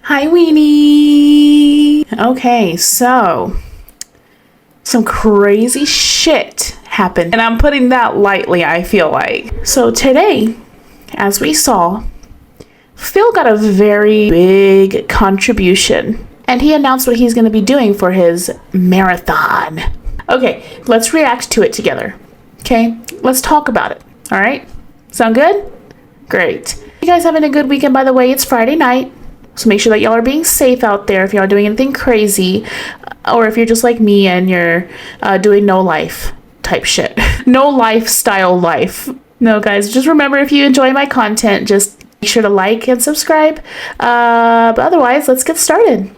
Hi, Weenie. Okay, so some crazy shit happened, and I'm putting that lightly, I feel like. So today, as we saw, Phil got a very big contribution, and he announced what he's going to be doing for his marathon. Okay, let's react to it together. Okay, let's talk about it. All right, sound good? Great. You guys having a good weekend, by the way? It's Friday night. So make sure that y'all are being safe out there if y'all are doing anything crazy, or if you're just like me and you're doing no life type shit. No lifestyle life. No, guys, just remember, if you enjoy my content, just make sure to like and subscribe. But otherwise, let's get started.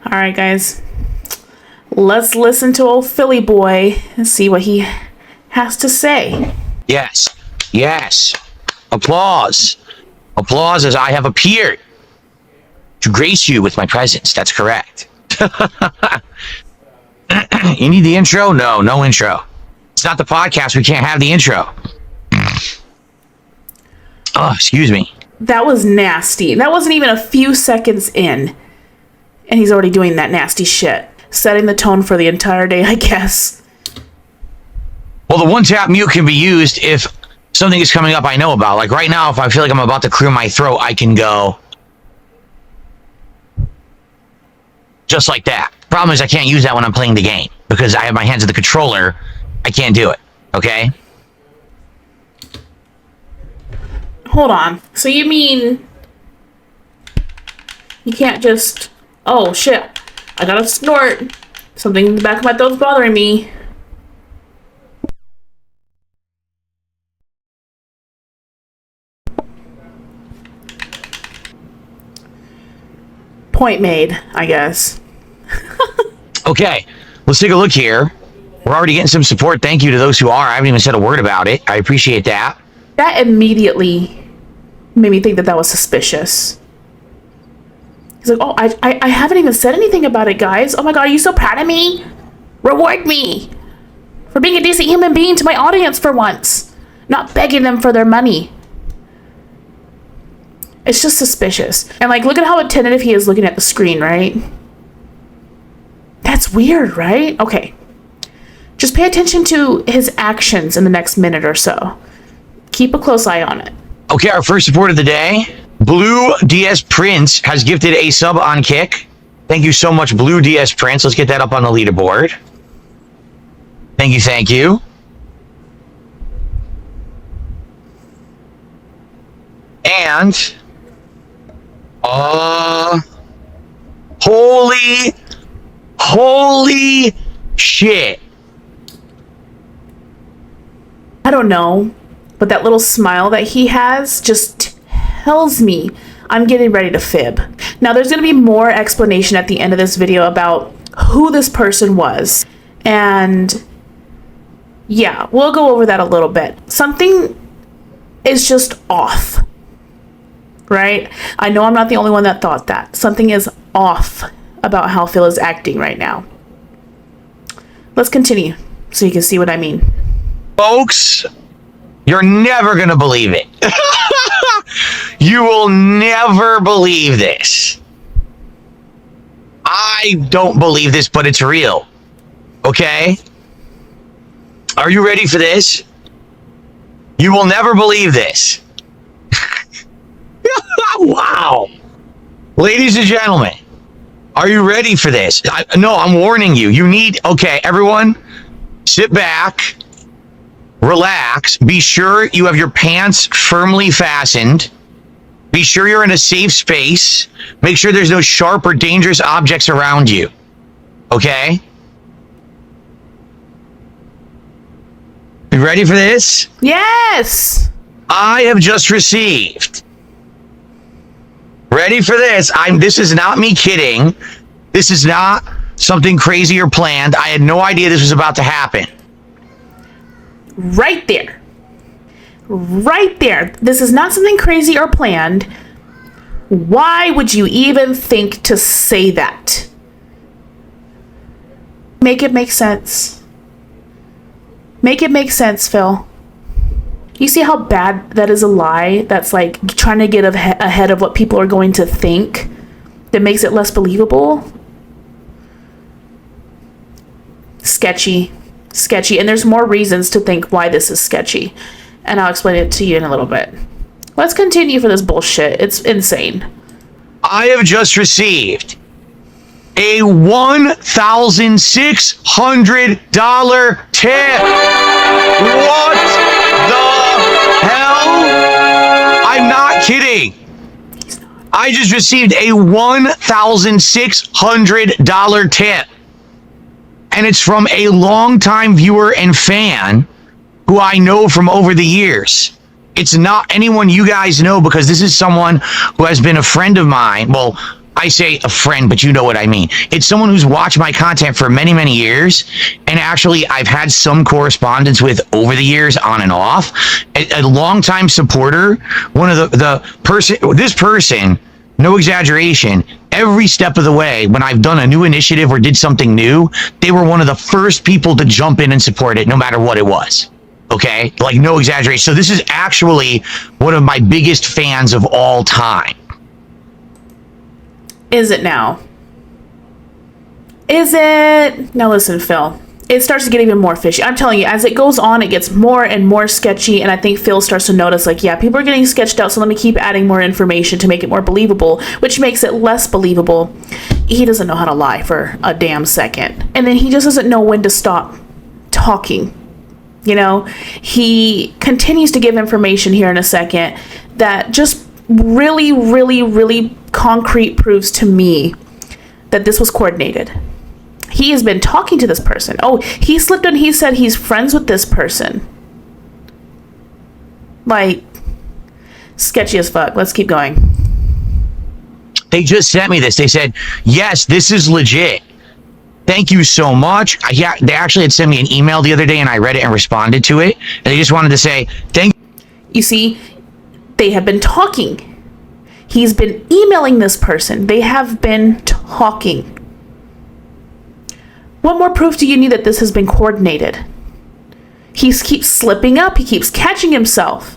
All right, guys. Let's listen to old Philly boy and see what he has to say. Yes, yes. Applause. Applause as I have appeared to grace you with my presence. That's correct. You need the intro? No, no intro. It's not the podcast. We can't have the intro. Oh, excuse me. That was nasty. That wasn't even a few seconds in, and he's already doing that nasty shit. Setting the tone for the entire day, I guess. Well, the one-tap mute can be used if something is coming up I know about. Like right now, if I feel like I'm about to clear my throat, I can go just like that. Problem is, I can't use that when I'm playing the game because I have my hands at the controller. I can't do it, okay? Hold on. So you mean you can't just... Oh, shit. I gotta snort. Something in the back of my throat's bothering me. Point made, I guess. Okay, let's take a look here. We're already getting some support. Thank you to those who are. I haven't even said a word about it. I appreciate that. That immediately made me think that that was suspicious. He's like, oh, I haven't even said anything about it, guys. Oh my god, are you so proud of me? Reward me for being a decent human being to my audience for once. Not begging them for their money. It's just suspicious. And like, look at how attentive he is looking at the screen, right? That's weird, right? Okay. Just pay attention to his actions in the next minute or so. Keep a close eye on it. Okay, our first support of the day. Blue DS Prince has gifted a sub on Kick. Thank you so much, Blue DS Prince. Let's get that up on the leaderboard. Thank you, thank you. And holy shit. I don't know, but that little smile that he has just tells me I'm getting ready to fib. Now, there's going to be more explanation at the end of this video about who this person was. And yeah, we'll go over that a little bit. Something is just off, right? I know I'm not the only one that thought that. Something is off about how Phil is acting right now. Let's continue so you can see what I mean. Folks, you're never going to believe it. You will never believe this. I don't believe this, but it's real. Okay? Are you ready for this? You will never believe this. Wow. Ladies and gentlemen, are you ready for this? No, I'm warning you. You need... Okay, everyone, sit back. Relax. Be sure you have your pants firmly fastened. Be sure you're in a safe space. Make sure there's no sharp or dangerous objects around you. Okay? You ready for this? Yes! I have just received. Ready for this? This is not me kidding. This is not something crazy or planned. I had no idea this was about to happen. Right there. Right there. This is not something crazy or planned. Why would you even think to say that? Make it make sense. Make it make sense, Phil. You see how bad that is a lie that's like trying to get ahead of what people are going to think that makes it less believable? Sketchy. Sketchy. And there's more reasons to think why this is sketchy. And I'll explain it to you in a little bit. Let's continue for this bullshit. It's insane. I have just received a $1,600 tip. What the hell? I'm not kidding. I just received a $1,600 tip. And it's from a longtime viewer and fan who I know from over the years. It's not anyone you guys know, because this is someone who has been a friend of mine. Well, I say a friend, but you know what I mean. It's someone who's watched my content for many, many years. And actually, I've had some correspondence with over the years, on and off. A longtime supporter. One of this person, no exaggeration, every step of the way, when I've done a new initiative or did something new, they were one of the first people to jump in and support it, no matter what it was. Okay? Like, no exaggeration. So this is actually one of my biggest fans of all time. Is it now? Is it? Now listen, Phil. It starts to get even more fishy. I'm telling you, as it goes on, it gets more and more sketchy, and I think Phil starts to notice, like, yeah, people are getting sketched out, so let me keep adding more information to make it more believable, which makes it less believable. He doesn't know how to lie for a damn second. And then he just doesn't know when to stop talking. You know, he continues to give information here in a second that just really, really, really concrete proves to me that this was coordinated. He has been talking to this person. Oh, he slipped in. He said he's friends with this person. Like, sketchy as fuck. Let's keep going. They just sent me this. They said, yes, this is legit. Thank you so much. Yeah, they actually had sent me an email the other day, and I read it and responded to it. And they just wanted to say, thank you. You see, they have been talking. He's been emailing this person. They have been talking. What more proof do you need that this has been coordinated? He keeps slipping up. He keeps catching himself.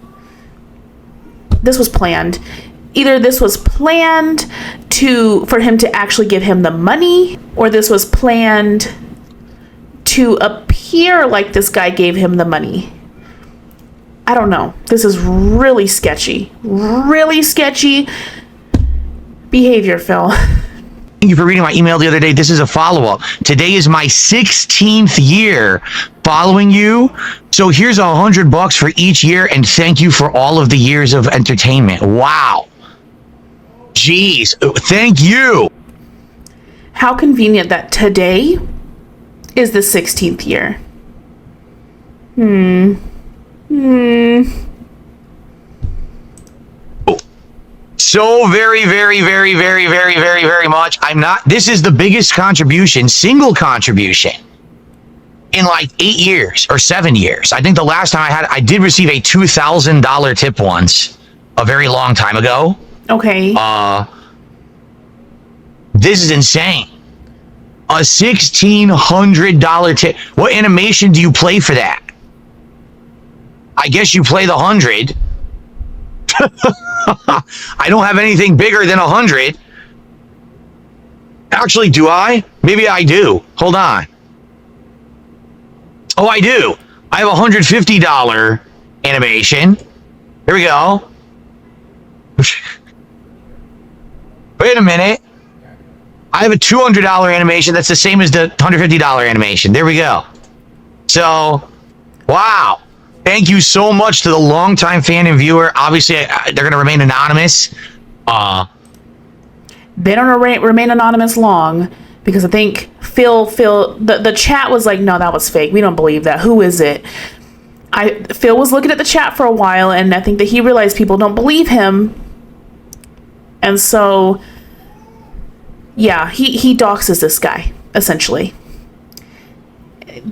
This was planned. Either this was planned for him to actually give him the money, or this was planned to appear like this guy gave him the money. I don't know. This is really sketchy. Really sketchy behavior, Phil. Thank you for reading my email the other day. This is a follow-up. Today is my 16th year following you. So here's $100 for each year, and thank you for all of the years of entertainment. Wow. Jeez. Thank you. How convenient that today is the 16th year. So very, very, very, very, very, very, very much. This is the biggest contribution, single contribution, in like 8 years or 7 years. I think the last time I did receive a $2,000 tip once, a very long time ago. Okay. This is insane. A $1,600 tip. What animation do you play for that? I guess you play the 100. I don't have anything bigger than 100. Actually, do I? Maybe I do. Hold on. Oh, I do. I have a $150 animation. Here we go. Wait a minute. I have a $200 animation that's the same as the $150 animation. There we go. So, wow. Thank you so much to the longtime fan and viewer. Obviously, they're going to remain anonymous. They don't remain anonymous long, because I think Phil, the chat was like, no, that was fake. We don't believe that. Who is it? Phil was looking at the chat for a while, and I think that he realized people don't believe him. And so, yeah, he doxes this guy, essentially.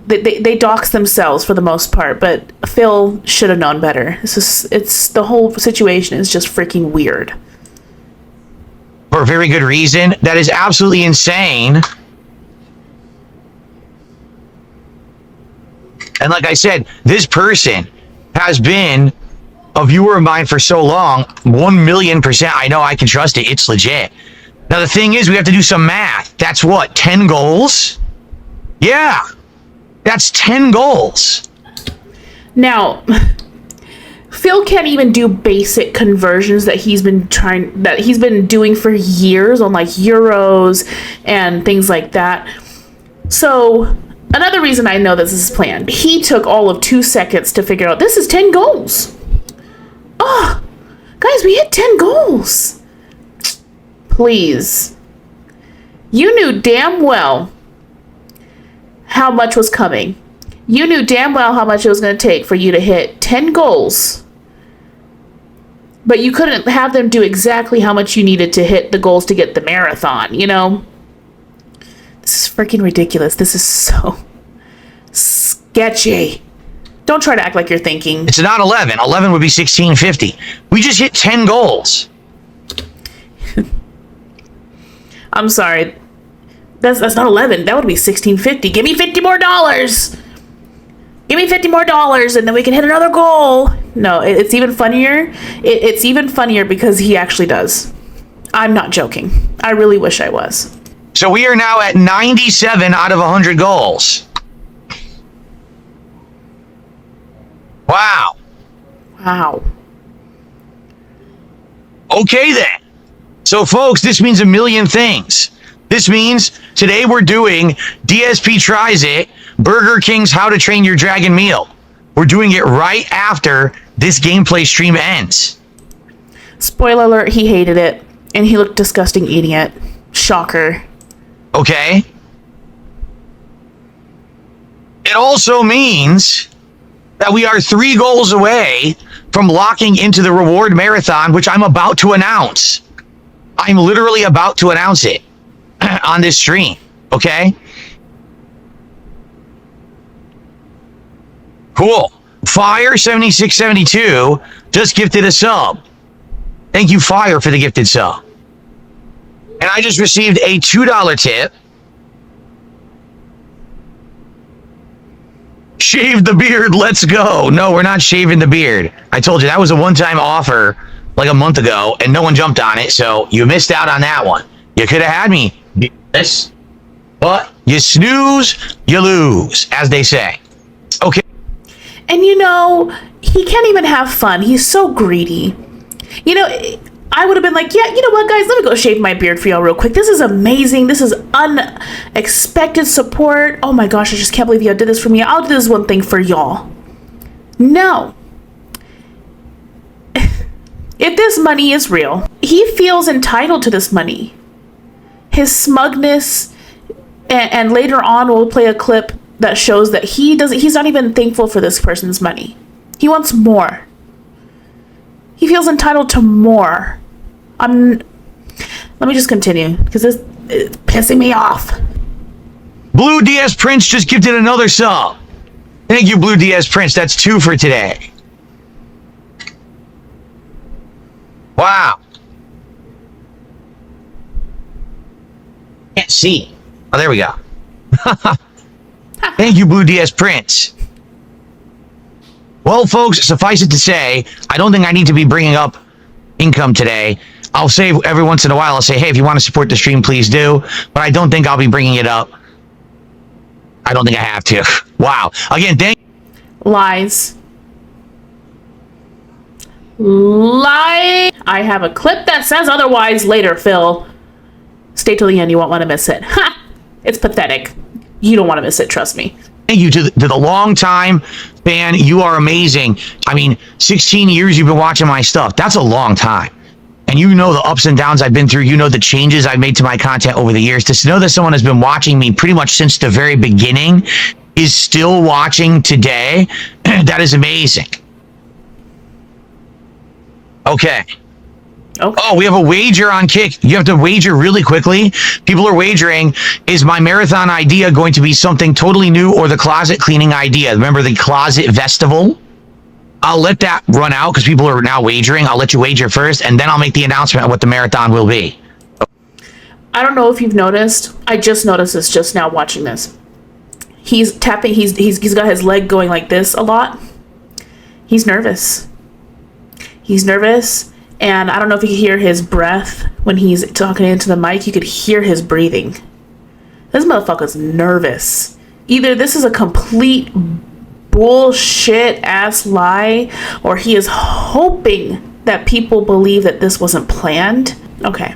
They dox themselves for the most part, but Phil should have known better. It's the whole situation is just freaking weird. For a very good reason. That is absolutely insane. And like I said, this person has been a viewer of mine for so long, 1,000,000%. I know I can trust it. It's legit. Now, the thing is, we have to do some math. That's what, 10 goals? Yeah, that's 10 goals. Now, Phil can't even do basic conversions that he's been doing for years on like euros and things like that. So another reason I know this is planned, he took all of 2 seconds to figure out this is 10 goals. Oh, guys, we hit 10 goals. Please. You knew damn well how much was coming. You knew damn well how much it was going to take for you to hit 10 goals. But you couldn't have them do exactly how much you needed to hit the goals to get the marathon, you know? This is freaking ridiculous. This is so sketchy. Don't try to act like you're thinking. It's not 11. 11 would be 1650. We just hit 10 goals. I'm sorry. That's not 11. That would be 1650. Give me $50 more. Give me $50 more and then we can hit another goal. No, it's even funnier. It's even funnier because he actually does. I'm not joking. I really wish I was. So we are now at 97 out of 100 goals. Wow. Wow. Okay then. So folks, this means a million things. This means today we're doing DSP Tries It, Burger King's How to Train Your Dragon Meal. We're doing it right after this gameplay stream ends. Spoiler alert, he hated it. And he looked disgusting eating it. Shocker. Okay. It also means that we are 3 goals away from locking into the reward marathon, which I'm about to announce. I'm literally about to announce it on this stream, okay? Cool. Fire7672 just gifted a sub. Thank you, Fire, for the gifted sub. And I just received a $2 tip. Shave the beard, let's go. No, we're not shaving the beard. I told you that was a one-time offer like a month ago, and no one jumped on it, so you missed out on that one. You could have had me do this, but you snooze, you lose, as they say. Okay. And you know, he can't even have fun. He's so greedy. You know, I would have been like, yeah, you know what, guys, let me go shave my beard for y'all real quick. This is amazing. This is unexpected support. Oh my gosh, I just can't believe y'all did this for me. I'll do this one thing for y'all. No. If this money is real, he feels entitled to this money. His smugness, and later on we'll play a clip that shows that he's not even thankful for this person's money. He wants more. He feels entitled to more. Let me just continue, because this is pissing me off. Blue DS Prince just gifted another sub. Thank you, Blue DS Prince. That's 2 for today. Wow. Can't see. Oh, there we go. Thank you, Blue DS Prince. Well, folks, suffice it to say, I don't think I need to be bringing up income today. I'll say every once in a while, I'll say, hey, if you want to support the stream, please do. But I don't think I'll be bringing it up. I don't think I have to. Wow. Again, thank you. Lies. Lie. I have a clip that says otherwise later, Phil. Stay till the end. You won't want to miss it. Ha! It's pathetic. You don't want to miss it. Trust me. Thank you to the long-time fan. You are amazing. I mean, 16 years you've been watching my stuff. That's a long time. And you know the ups and downs I've been through. You know the changes I've made to my content over the years. To know that someone has been watching me pretty much since the very beginning is still watching today, that is amazing. Okay. Oh, we have a wager on Kick. You have to wager really quickly. People are wagering, is my marathon idea going to be something totally new or the closet cleaning idea? Remember the closet festival? I'll let that run out because people are now wagering. I'll let you wager first, and then I'll make the announcement of what the marathon will be. I don't know if you've noticed. I just noticed this just now watching this. He's tapping, he's got his leg going like this a lot. He's nervous. He's nervous, and I don't know if you can hear his breath when he's talking into the mic. You could hear his breathing. This motherfucker's nervous. Either this is a complete bullshit ass lie, or he is hoping that people believe that this wasn't planned. Okay.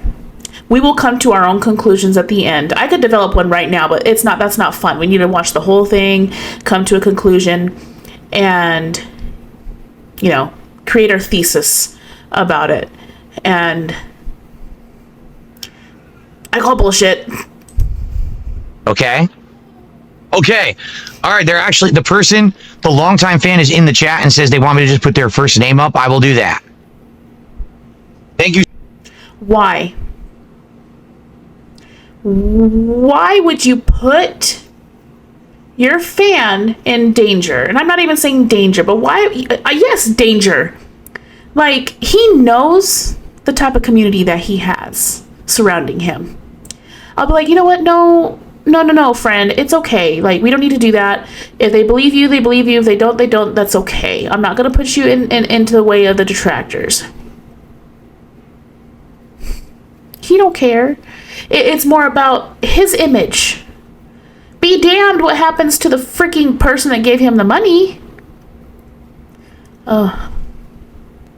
We will come to our own conclusions at the end. I could develop one right now, but that's not fun. We need to watch the whole thing, come to a conclusion, and, you know, create our thesis about it. And I call bullshit. Okay. All right. They're actually, the longtime fan is in the chat and says they want me to just put their first name up. I will do that. Thank you. Why? Why would you put your fan in danger? And I'm not even saying danger, but why? Yes, danger. Like, he knows the type of community that he has surrounding him. I'll be like, you know what? No, friend. It's okay. Like, we don't need to do that. If they believe you, they believe you. If they don't, they don't. That's okay. I'm not going to put you into the way of the detractors. He don't care. It's more about his image. Be damned what happens to the freaking person that gave him the money.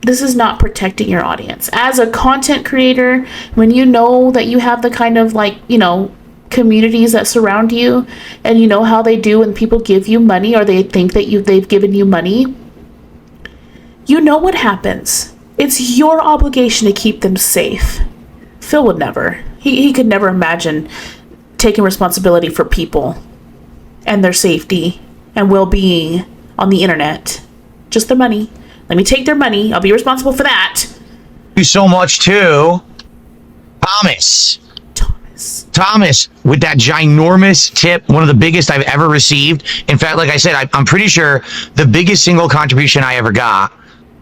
This is not protecting your audience. As a content creator, when you know that you have the kind of, like, you know, communities that surround you, and you know how they do when people give you money, or they think that they've given you money, you know what happens. It's your obligation to keep them safe. Phil would never. He could never imagine taking responsibility for people and their safety and well-being on the internet. Just their money. Let me take their money. I'll be responsible for that. Thank you so much to Thomas with that ginormous tip, one of the biggest I've ever received. In fact, like I said, I'm pretty sure the biggest single contribution I ever got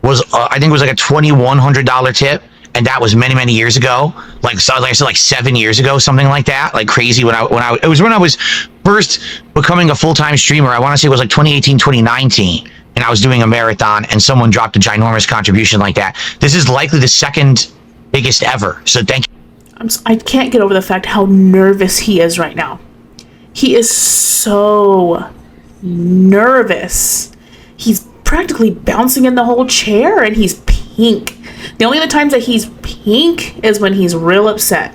was I think it was like a $2,100 tip. And that was many, many years ago. Like I said, like 7 years ago, something like that. Like crazy it was when I was first becoming a full-time streamer. I want to say it was like 2018, 2019. And I was doing a marathon and someone dropped a ginormous contribution like that. This is likely the second biggest ever. So thank you. I can't get over the fact how nervous he is right now. He is so nervous. He's practically bouncing in the whole chair, and he's pink. The only other times that he's pink is when he's real upset.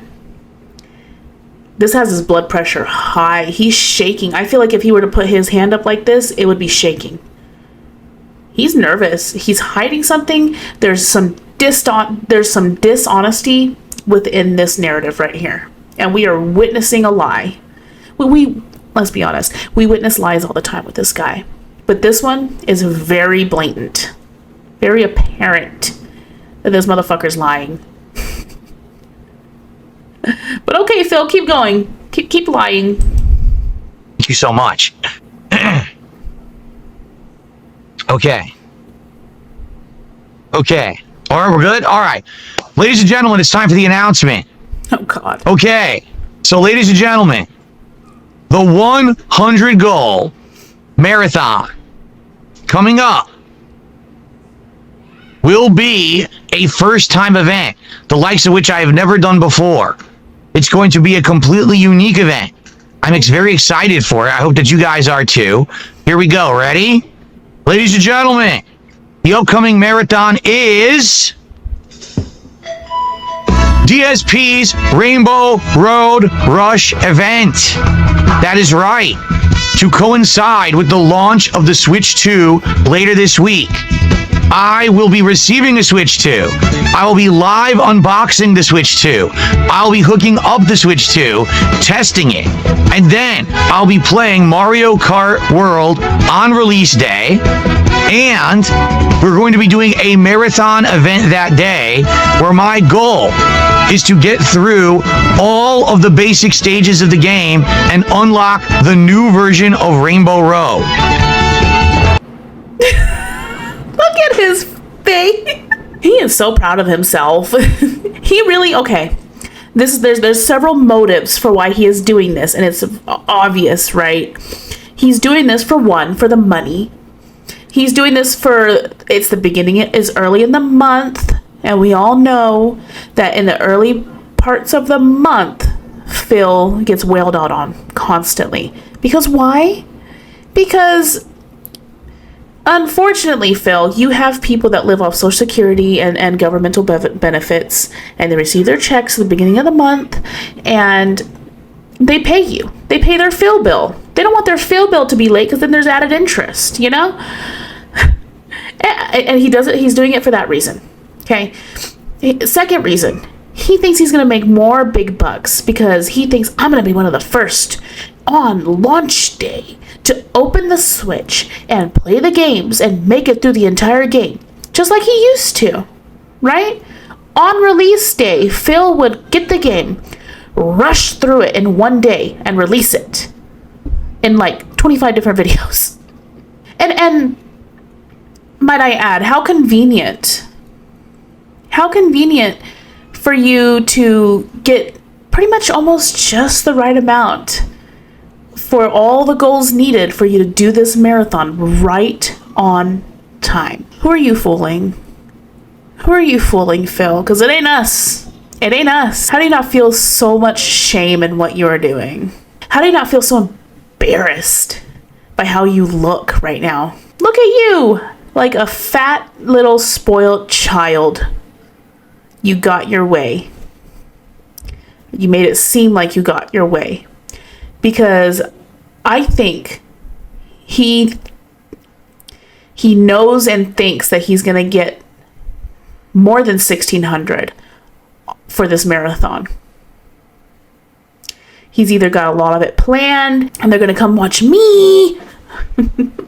This has his blood pressure high. He's shaking. I feel like if he were to put his hand up like this, it would be shaking. He's nervous. He's hiding something. There's some dishonesty within this narrative right here. And we are witnessing a lie. Let's be honest. We witness lies all the time with this guy. But this one is very blatant. Very apparent that this motherfucker's lying. But okay, Phil, keep going. Keep lying. Thank you so much. Okay. All right, we're good? All right. Ladies and gentlemen, it's time for the announcement. Oh, God. Okay. So, ladies and gentlemen, the 100 goal marathon coming up will be a first-time event, the likes of which I have never done before. It's going to be a completely unique event. I'm very excited for it. I hope that you guys are too. Here we go. Ready? Ladies and gentlemen, the upcoming marathon is DSP's Rainbow Road Rush event. That is right. To coincide with the launch of the Switch 2 later this week, I will be receiving a Switch 2. I will be live unboxing the Switch 2. I'll be hooking up the Switch 2, testing it, and then I'll be playing Mario Kart World on release day, and we're going to be doing a marathon event that day where my goal is to get through all of the basic stages of the game and unlock the new version of Rainbow Road. Look at his face. He is so proud of himself. He really, okay. There's several motives for why he is doing this, and it's obvious, right? He's doing this for one, for the money. He's doing this for, it's the beginning, it is early in the month. And we all know that in the early parts of the month, Phil gets wailed out on constantly. Because why? Because unfortunately, Phil, you have people that live off Social Security and governmental benefits, and they receive their checks at the beginning of the month, and they pay you. They pay their Phil bill. They don't want their Phil bill to be late because then there's added interest, you know? And he does it. He's doing it for that reason. Okay. Second reason, he thinks he's going to make more big bucks because he thinks I'm going to be one of the first on launch day to open the Switch and play the games and make it through the entire game, just like he used to, right? On release day, Phil would get the game, rush through it in one day, and release it in like 25 different videos. And might I add, how convenient for you to get pretty much almost just the right amount for all the goals needed for you to do this marathon right on time. Who are you fooling? Who are you fooling, Phil? Because it ain't us. It ain't us. How do you not feel so much shame in what you're doing? How do you not feel so embarrassed by how you look right now? Look at you, like a fat little spoiled child. You got your way. You made it seem like you got your way. Because I think he knows and thinks that he's going to get more than 1,600 for this marathon. He's either got a lot of it planned and they're going to come watch me.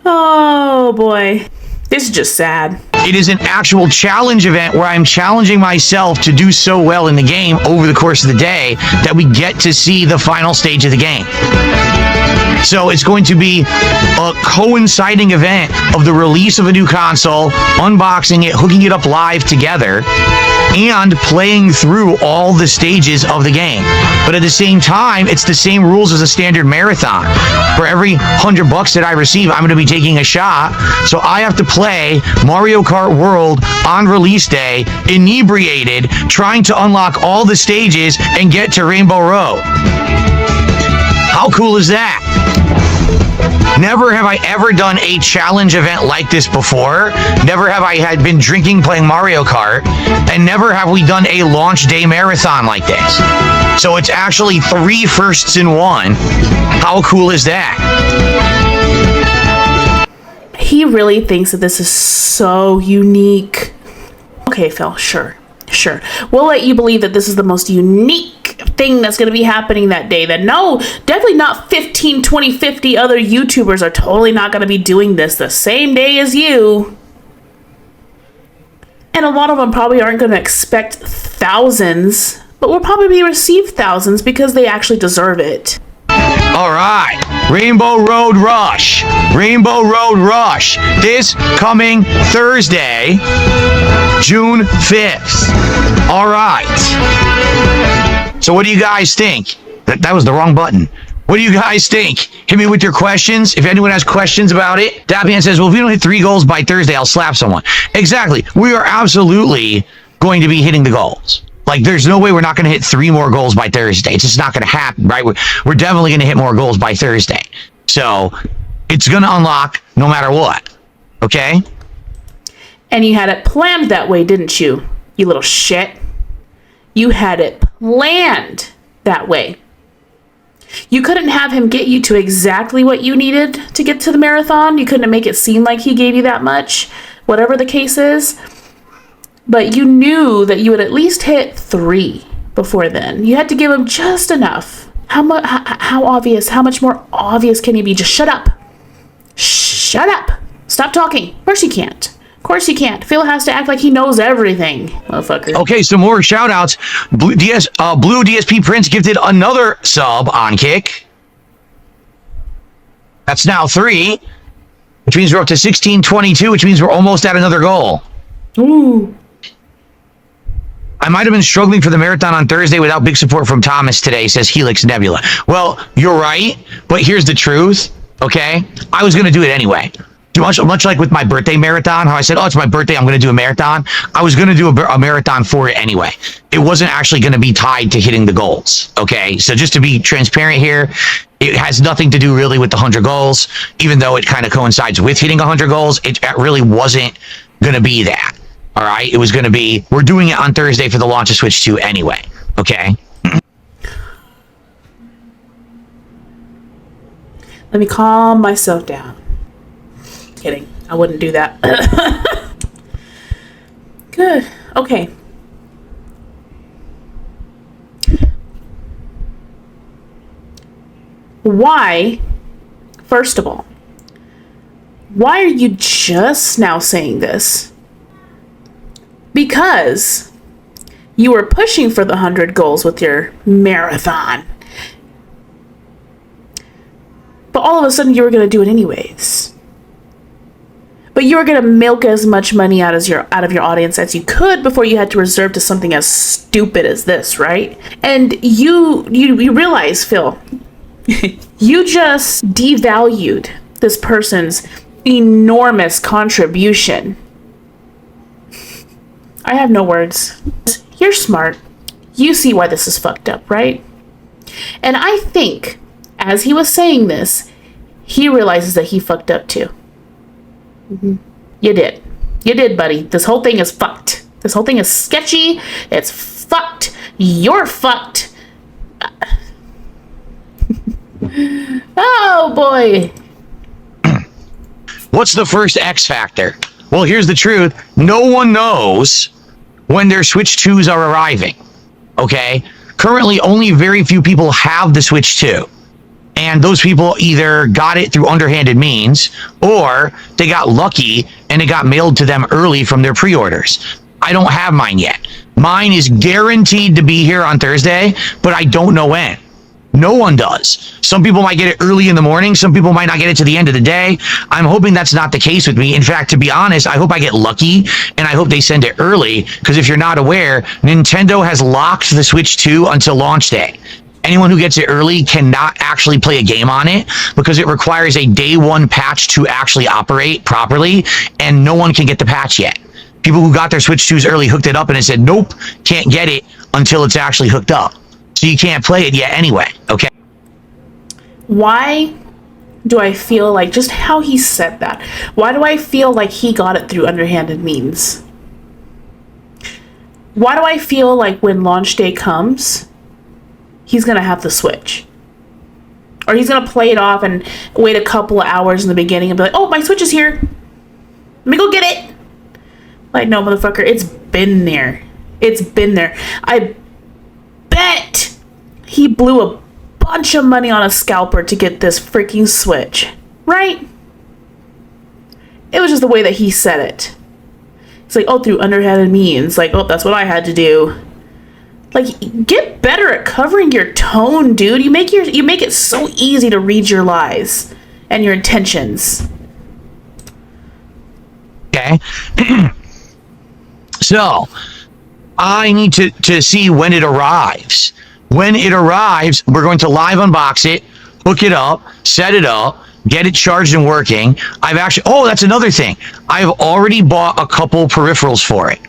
Oh boy. This is just sad. It is an actual challenge event where I'm challenging myself to do so well in the game over the course of the day that we get to see the final stage of the game. So it's going to be a coinciding event of the release of a new console, unboxing it, hooking it up live together, and playing through all the stages of the game. But at the same time, it's the same rules as a standard marathon. For every $100 that I receive, I'm going to be taking a shot. So I have to play Mario Kart World on release day, inebriated, trying to unlock all the stages and get to Rainbow Road. How cool is that? Never have I ever done a challenge event like this before. Never have I had been drinking playing Mario Kart, and never have we done a launch day marathon like this. So it's actually 3 firsts in one. How cool is that? He really thinks that this is so unique. Okay, Phil, sure. We'll let you believe that this is the most unique thing that's going to be happening that day. That no, definitely not 15, 20, 50 other YouTubers are totally not going to be doing this the same day as you. And a lot of them probably aren't going to expect thousands, but will probably receive thousands because they actually deserve it. All right, Rainbow Road Rush. Rainbow Road Rush. This coming Thursday, June 5th. All right. So what do you guys think? That was the wrong button. What do you guys think? Hit me with your questions. If anyone has questions about it. Dapian says, well, if we don't hit 3 goals by Thursday, I'll slap someone. Exactly. We are absolutely going to be hitting the goals. Like, there's no way we're not going to hit 3 more goals by Thursday. It's just not going to happen, right? We're definitely going to hit more goals by Thursday. So it's going to unlock no matter what. Okay? And you had it planned that way, didn't you? You little shit. You had it planned that way. You couldn't have him get you to exactly what you needed to get to the marathon. You couldn't make it seem like he gave you that much, whatever the case is. But you knew that you would at least hit 3 before then. You had to give him just enough. How obvious? How much more obvious can you be? Just shut up. Shut up. Stop talking. Of course you can't. Of course you can't. Phil has to act like he knows everything, motherfucker. Okay, some more shout outs. Blue DSP Prince gifted another sub on Kick. That's now 3, which means we're up to 1622, which means we're almost at another goal. Ooh. I might have been struggling for the marathon on Thursday without big support from Thomas today, says Helix Nebula. Well, you're right, but here's the truth. Okay, I was going to do it anyway. Much like with my birthday marathon, how I said, oh, it's my birthday, I'm going to do a marathon. I was going to do a marathon for it anyway. It wasn't actually going to be tied to hitting the goals. Okay, so just to be transparent here, it has nothing to do really with the 100 goals, even though it kind of coincides with hitting 100 goals. It really wasn't going to be that. All right, it was going to be, we're doing it on Thursday for the launch of Switch 2 anyway. Okay. Let me calm myself down. Kidding. I wouldn't do that. Good. Okay. Why, first of all, why are you just now saying this? Because you were pushing for the 100 goals with your marathon. But all of a sudden you were going to do it anyways. But you were going to milk as much money out of your audience as you could before you had to reserve to something as stupid as this, right? And you realize, Phil, you just devalued this person's enormous contribution. I have no words. You're smart. You see why this is fucked up, right? And I think, as he was saying this, he realizes that he fucked up too. Mm-hmm. You did, buddy. This whole thing is fucked. This whole thing is sketchy. It's fucked. You're fucked. Oh boy. What's the first X factor? Well, here's the truth. No one knows when their Switch 2s are arriving. Okay? Currently, only very few people have the Switch 2. And those people either got it through underhanded means, or they got lucky and it got mailed to them early from their pre-orders. I don't have mine yet. Mine is guaranteed to be here on Thursday, but I don't know when. No one does. Some people might get it early in the morning. Some people might not get it to the end of the day. I'm hoping that's not the case with me. In fact, to be honest, I hope I get lucky and I hope they send it early, because if you're not aware, Nintendo has locked the Switch 2 until launch day. Anyone who gets it early cannot actually play a game on it because it requires a day one patch to actually operate properly, and no one can get the patch yet. People who got their Switch 2s early hooked it up and it said, nope, can't get it until it's actually hooked up. So you can't play it yet anyway, okay? Why do I feel like, just how he said that, why do I feel like he got it through underhanded means? Why do I feel like when launch day comes, he's going to have the Switch? Or he's going to play it off and wait a couple of hours in the beginning and be like, oh, my Switch is here. Let me go get it. Like, no, motherfucker, it's been there. It's been there. I bet he blew a bunch of money on a scalper to get this freaking Switch. Right? It was just the way that he said it. It's like, oh, through underhanded means. Like, oh, that's what I had to do. Like, get better at covering your tone, dude. You make it so easy to read your lies and your intentions. Okay. So, I need to see when it arrives. When it arrives, we're going to live unbox it, hook it up, set it up, get it charged and working. That's another thing. I've already bought a couple peripherals for it,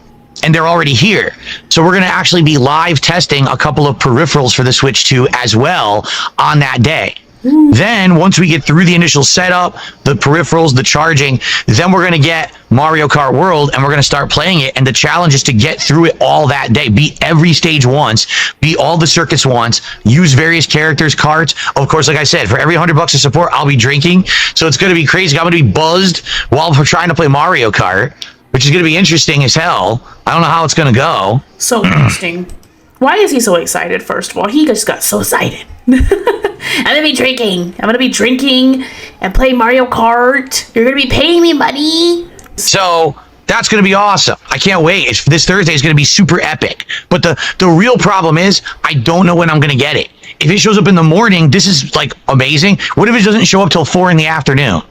and they're already here. So we're going to actually be live testing a couple of peripherals for the Switch 2 as well on that day. Then, once we get through the initial setup, the peripherals, the charging, then we're going to get Mario Kart World and we're going to start playing it. And the challenge is to get through it all that day. Beat every stage once, beat all the circuits once, use various characters, carts. Of course, like I said, for every $100 of support, I'll be drinking. So it's going to be crazy. I'm going to be buzzed while we're trying to play Mario Kart, which is going to be interesting as hell. I don't know how it's going to go. So interesting. Why is he so excited, first of all? He just got so excited. I'm going to be drinking. I'm going to be drinking and playing Mario Kart. You're going to be paying me money. So that's going to be awesome. I can't wait. This Thursday is going to be super epic. But the real problem is I don't know when I'm going to get it. If it shows up in the morning, this is like amazing. What if it doesn't show up till 4 in the afternoon?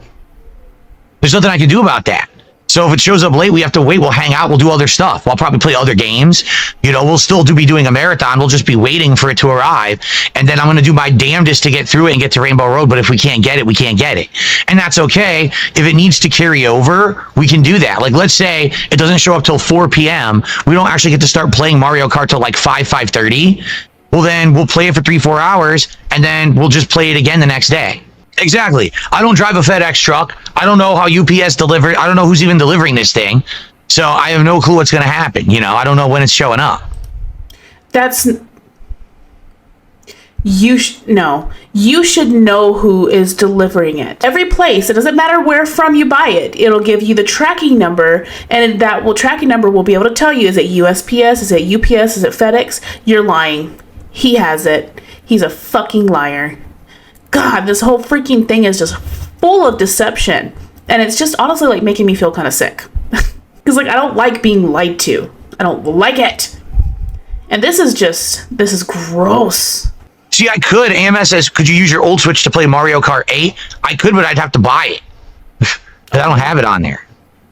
There's nothing I can do about that. So if it shows up late, we have to wait. We'll hang out. We'll do other stuff. We'll probably play other games. You know, we'll still be doing a marathon. We'll just be waiting for it to arrive. And then I'm going to do my damnedest to get through it and get to Rainbow Road. But if we can't get it, we can't get it. And that's okay. If it needs to carry over, we can do that. Like, let's say it doesn't show up till 4 p.m. We don't actually get to start playing Mario Kart till like 5:30. Well, then we'll play it for 3-4 hours, and then we'll just play it again the next day. Exactly. I don't drive a FedEx truck. I don't know how UPS delivers. I don't know who's even delivering this thing. So I have no clue what's going to happen. You know, I don't know when it's showing up. You should know who is delivering it. Every place, it doesn't matter where from you buy it, it'll give you the tracking number, and tracking number will be able to tell you, is it USPS, is it UPS, is it FedEx? You're lying. He has it. He's a fucking liar. God, this whole freaking thing is just full of deception. And it's just honestly like making me feel kind of sick. Because like I don't like being lied to. I don't like it. And this is gross. See, I could. AMS says, could you use your old Switch to play Mario Kart 8? I could, but I'd have to buy it. I don't have it on there.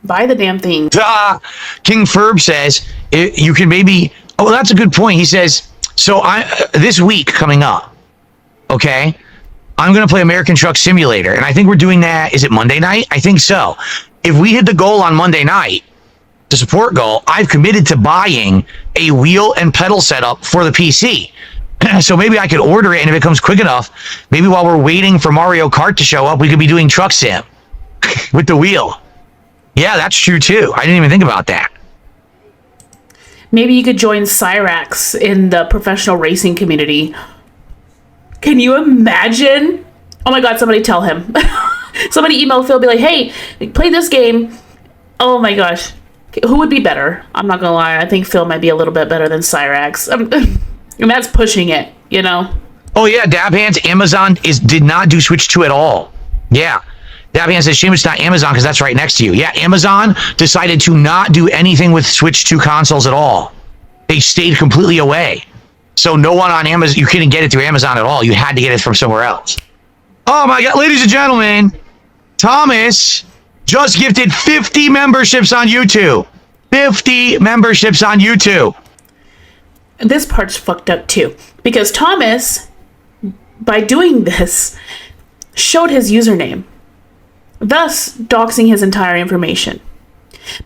Buy the damn thing. King Ferb says, you can maybe... Oh, that's a good point. He says, so this week coming up, okay, I'm going to play American Truck Simulator. And I think we're doing that. Is it Monday night? I think so. If we hit the goal on Monday night, the support goal, I've committed to buying a wheel and pedal setup for the PC. So maybe I could order it, and if it comes quick enough, maybe while we're waiting for Mario Kart to show up, we could be doing Truck Sim with the wheel. Yeah, that's true too. I didn't even think about that. Maybe you could join Cyrax in the professional racing community. Can you imagine? Oh my God, somebody tell him. Somebody email Phil, be like, hey, play this game. Oh my gosh. Who would be better? I'm not gonna lie. I think Phil might be a little bit better than Cyrax. And that's pushing it, you know? Oh yeah, Dab Hands, Amazon did not do Switch 2 at all. Yeah. Dab Hands says, shame it's not Amazon because that's right next to you. Yeah, Amazon decided to not do anything with Switch 2 consoles at all. They stayed completely away. So no one on Amazon, you couldn't get it through Amazon at all. You had to get it from somewhere else. Oh my God, ladies and gentlemen, Thomas just gifted 50 memberships on YouTube. 50 memberships on YouTube. This part's fucked up too, because Thomas, by doing this, showed his username, thus doxing his entire information.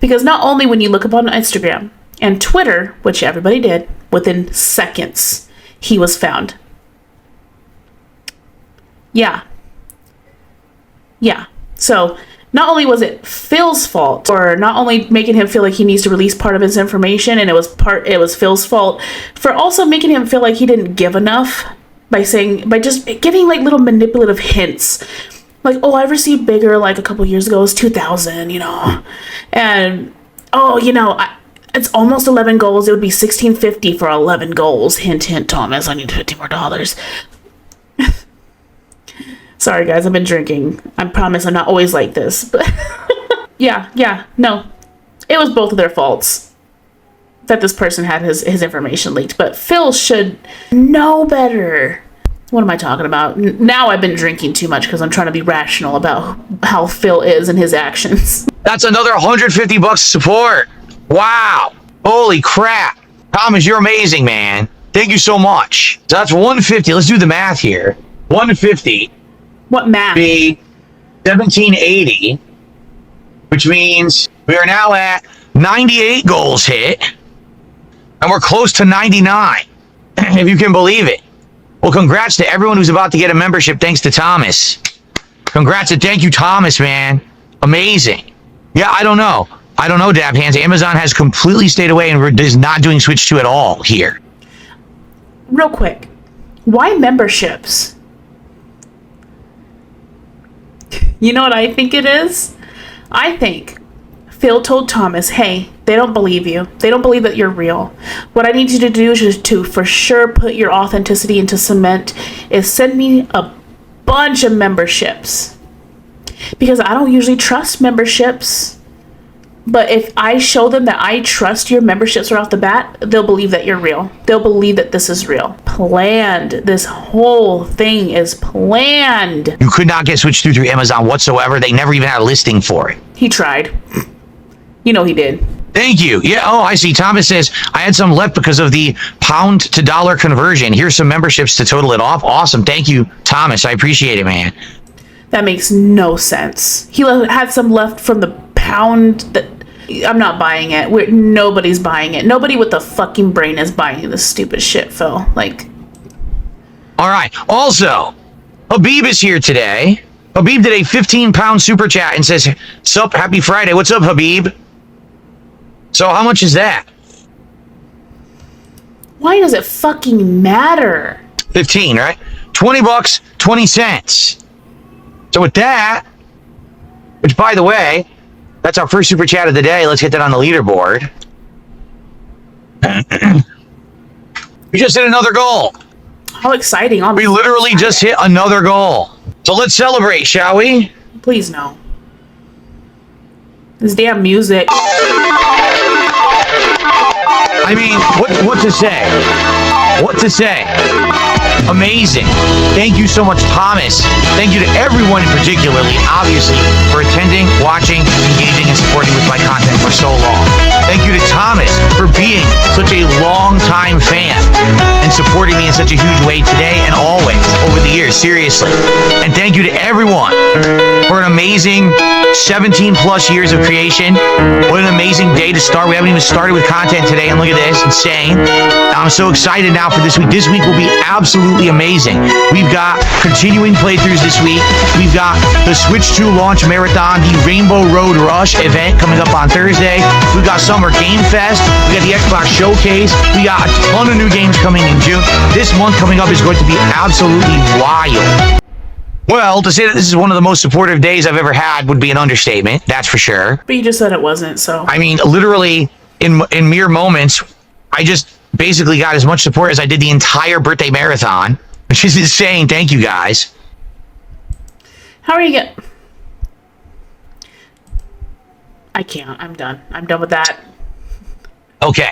Because not only when you look up on Instagram and Twitter, which everybody did, within seconds, he was found. Yeah. So not only was it Phil's fault, or not only making him feel like he needs to release part of his information, and it was Phil's fault for also making him feel like he didn't give enough by just giving like little manipulative hints. Like, oh, I received bigger like a couple years ago. It was 2,000, you know. And, oh, you know, it's almost 11 goals. It would be $16.50 for 11 goals. Hint, hint, Thomas, I need $50 more. Sorry, guys, I've been drinking. I promise I'm not always like this. But no. It was both of their faults that this person had his information leaked. But Phil should know better. What am I talking about? Now I've been drinking too much because I'm trying to be rational about how Phil is and his actions. That's another $150 support. Wow. Holy crap. Thomas, you're amazing, man. Thank you so much. So that's 150. Let's do the math here. 150. What math? Be 1780, which means we are now at 98 goals hit, and we're close to 99, if you can believe it. Well, congrats to everyone who's about to get a membership thanks to Thomas. Congrats and thank you, Thomas, man. Amazing. Yeah, I don't know, Dab Hands. Amazon has completely stayed away and is not doing Switch 2 at all here. Real quick, why memberships? You know what I think it is? I think Phil told Thomas, hey, they don't believe you. They don't believe that you're real. What I need you to do is to for sure put your authenticity into cement is send me a bunch of memberships. Because I don't usually trust memberships. But if I show them that I trust your memberships right off the bat, they'll believe that you're real. They'll believe that this is real. Planned. This whole thing is planned. You could not get Switch 2 through Amazon whatsoever. They never even had a listing for it. He tried. You know he did. Thank you. Yeah. Oh, I see. Thomas says, I had some left because of the pound to dollar conversion. Here's some memberships to total it off. Awesome. Thank you, Thomas. I appreciate it, man. That makes no sense. He had some left from the pound that... I'm not buying it. Nobody's buying it. Nobody with the fucking brain is buying this stupid shit, Phil. Like... All right. Also, Habib is here today. Habib did a 15-pound super chat and says, sup, happy Friday. What's up, Habib? So how much is that? Why does it fucking matter? 15, right? 20 bucks, 20 cents. So with that, which by the way, that's our first super chat of the day. Let's get that on the leaderboard. We just hit another goal. How exciting. We literally just hit another goal. So let's celebrate, shall we? Please no. This damn music. I mean, what to say? What to say? Amazing. Thank you so much, Thomas. Thank you to everyone particularly, obviously, for attending, watching, engaging, and supporting with my content for so long. Thank you to Thomas for being such a long-time fan and supporting me in such a huge way today and always over the years, seriously. And thank you to everyone for an amazing 17 plus years of creation. What an amazing day to start. We haven't even started with content today, and look at this, insane. I'm so excited now for this week. This week will be absolutely amazing. We've got continuing playthroughs this week. We've got the Switch 2 launch marathon, the Rainbow Road Rush event coming up on Thursday. We've got Summer Game Fest. We got the Xbox Showcase. We got a ton of new games coming in June. This month coming up is going to be absolutely wild. Well, to say that this is one of the most supportive days I've ever had would be an understatement, that's for sure. But you just said it wasn't, so... I mean, literally, in mere moments, I just basically got as much support as I did the entire birthday marathon, which is insane. Thank you, guys. How are you get... I can't. I'm done. I'm done with that. Okay.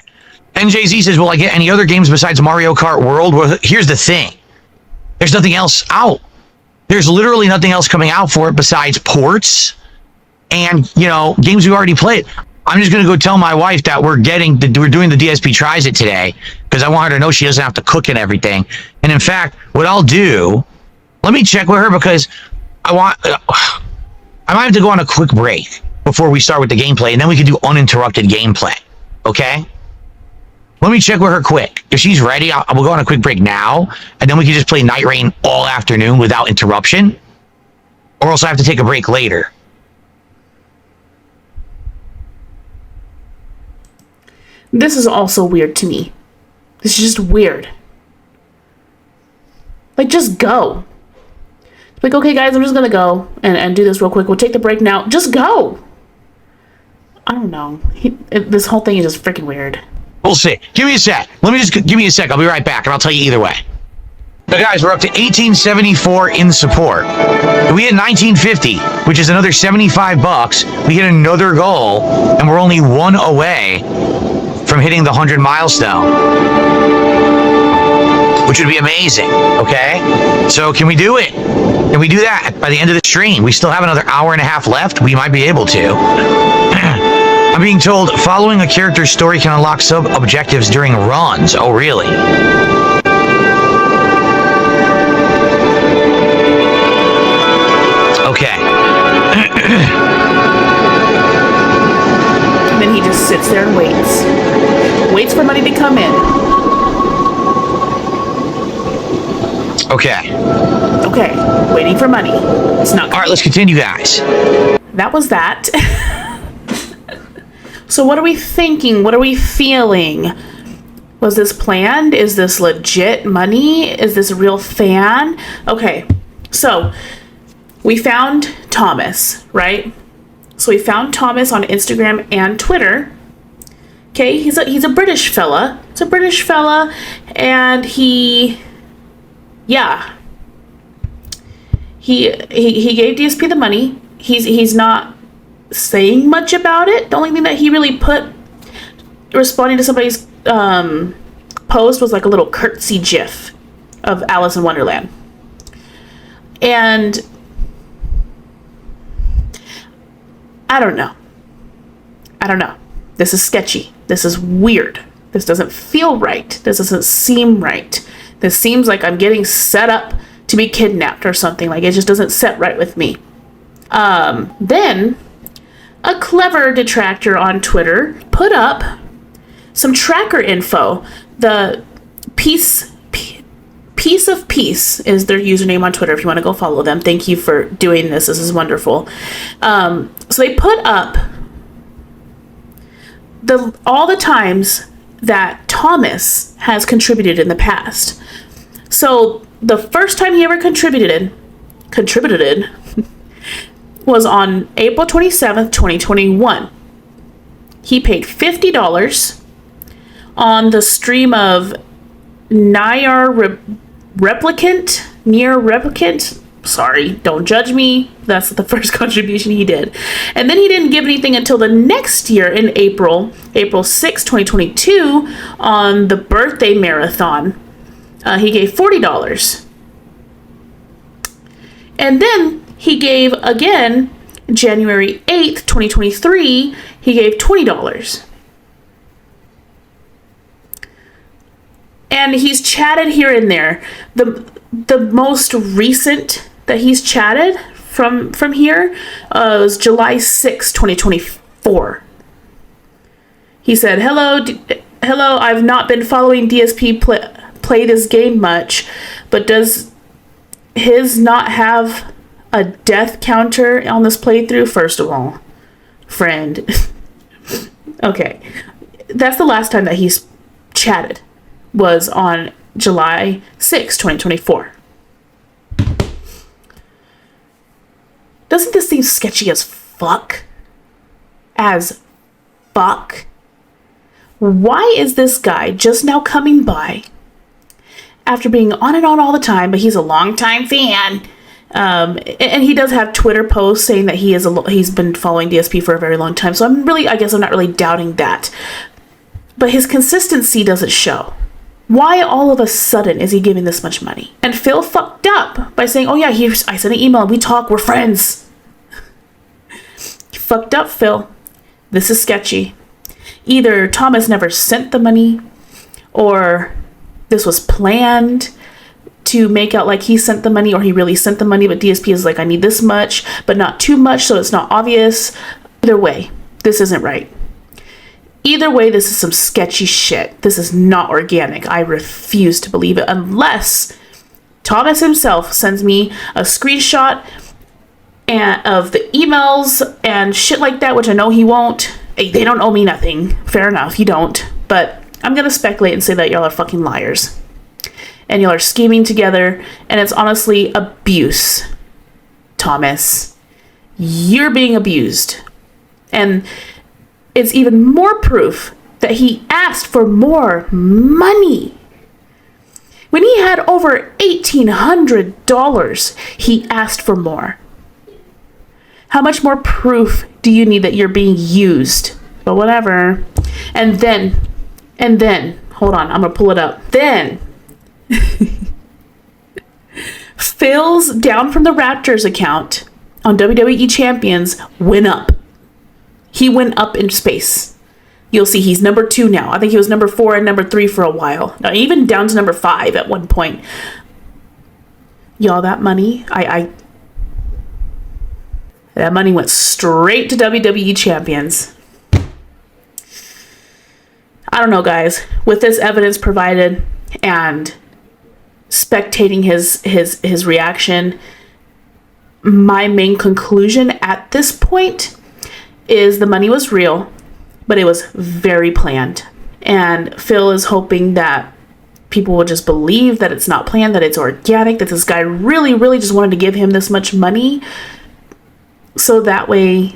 NJZ says, will I get any other games besides Mario Kart World? Well, here's the thing. There's nothing else out. There's literally nothing else coming out for it besides ports and, you know, games we already played. I'm just going to go tell my wife that we're doing the DSP Tries It today because I want her to know she doesn't have to cook and everything. And in fact, what I'll do, let me check with her because I might have to go on a quick break before we start with the gameplay, and then we can do uninterrupted gameplay. Okay? Let me check with her quick. If she's ready, we'll go on a quick break now, and then we can just play Night Rain all afternoon without interruption. Or else I have to take a break later. This is also weird to me. This is just weird. Like, just go. Like, okay, guys, I'm just gonna go and do this real quick. We'll take the break now. Just go. I don't know. This whole thing is just freaking weird. We'll see. Give me a sec. Give me a sec. I'll be right back, and I'll tell you either way. So, guys, we're up to 1874 in support. We hit 1950, which is another 75 bucks. We hit another goal, and we're only one away from hitting the 100 milestone, which would be amazing. Okay, so can we do it? Can we do that by the end of the stream? We still have another hour and a half left. We might be able to. I'm being told following a character's story can unlock sub-objectives during runs. Oh, really? Okay. And then he just sits there and waits. Waits for money to come in. Okay. Okay. Waiting for money. It's not... All right, let's continue, guys. That was that. So what are we thinking? What are we feeling? Was this planned? Is this legit money? Is this a real fan? Okay, so we found Thomas, right? So we found Thomas on Instagram and Twitter. Okay, he's a British fella. It's a British fella, and he gave DSP the money. He's not saying much about it. The only thing that he really put responding to somebody's post was like a little curtsy gif of Alice in Wonderland. And I don't know. I don't know. This is sketchy. This is weird. This doesn't feel right. This doesn't seem right. This seems like I'm getting set up to be kidnapped or something. Like, it just doesn't set right with me. Then a clever detractor on Twitter put up some tracker info. The Piece of Peace is their username on Twitter if you want to go follow them. Thank you for doing this. This is wonderful. So they put up all the times that Thomas has contributed in the past. So the first time he ever contributed was on April 27th, 2021. He paid $50 on the stream of Near Replicant. Sorry, don't judge me. That's the first contribution he did. And then he didn't give anything until the next year in April 6, 2022, on the birthday marathon. He gave $40. And then he gave again January 8th, 2023, he gave $20. And he's chatted here and there. The most recent that he's chatted from here was July 6, 2024. He said, hello, I've not been following DSP play this game much, but does his not have a death counter on this playthrough? First of all, friend. Okay. That's the last time that he's chatted, was on July 6, 2024. Doesn't this seem sketchy as fuck? As fuck? Why is this guy just now coming by after being on and on all the time, but he's a longtime fan? And he does have Twitter posts saying that he's been following DSP for a very long time. So I'm not really doubting that. But his consistency doesn't show. Why all of a sudden is he giving this much money? And Phil fucked up by saying, oh yeah, I sent an email, we talk, we're friends. You fucked up, Phil. This is sketchy. Either Thomas never sent the money, or this was planned to make out like he sent the money, or he really sent the money, but DSP is like, I need this much, but not too much, so it's not obvious. Either way, this isn't right. Either way, this is some sketchy shit. This is not organic. I refuse to believe it unless Thomas himself sends me a screenshot of the emails and shit like that, which I know he won't. They don't owe me nothing. Fair enough, you don't. But I'm going to speculate and say that y'all are fucking liars. And y'all are scheming together, and it's honestly abuse. Thomas, you're being abused. And it's even more proof that he asked for more money. When he had over $1,800, he asked for more. How much more proof do you need that you're being used? But whatever. And then, hold on, I'm gonna pull it up. Then, Phil's Down from the Raptors account on WWE Champions went up. He went up in space. You'll see he's number 2 now. I think he was number 4 and number 3 for a while. Now, even down to number 5 at one point. Y'all, that money, that money went straight to WWE Champions. I don't know, guys. With this evidence provided and spectating his reaction, my main conclusion at this point is the money was real, but it was very planned. And Phil is hoping that people will just believe that it's not planned, that it's organic, that this guy really, really just wanted to give him this much money. So that way,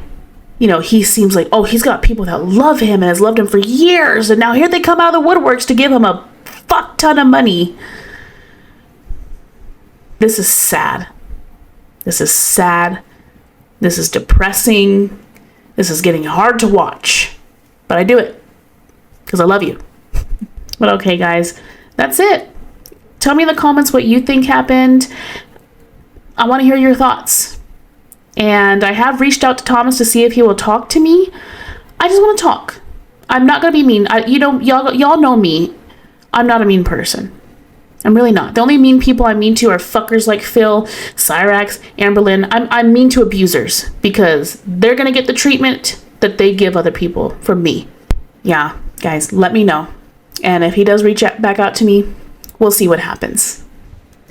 he seems like, oh, he's got people that love him and has loved him for years. And now here they come out of the woodworks to give him a fuck ton of money. This is sad. This is sad. This is depressing. This is getting hard to watch, but I do it because I love you. But okay, guys, that's it. Tell me in the comments what you think happened. I want to hear your thoughts. And I have reached out to Thomas to see if he will talk to me. I just want to talk. I'm not gonna be mean. Y'all know me. I'm not a mean person. I'm really not. The only mean people I'm mean to are fuckers like Phil, Cyrax, Amberlynn. I'm mean to abusers because they're gonna get the treatment that they give other people from me. Yeah, guys, let me know. And if he does reach back out to me, we'll see what happens.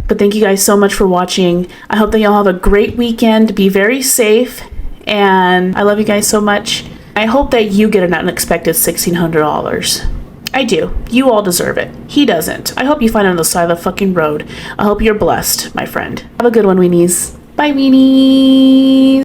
But thank you guys so much for watching. I hope that y'all have a great weekend. Be very safe. And I love you guys so much. I hope that you get an unexpected $1,600. I do. You all deserve it. He doesn't. I hope you find it on the side of the fucking road. I hope you're blessed, my friend. Have a good one, Weenies. Bye, Weenies.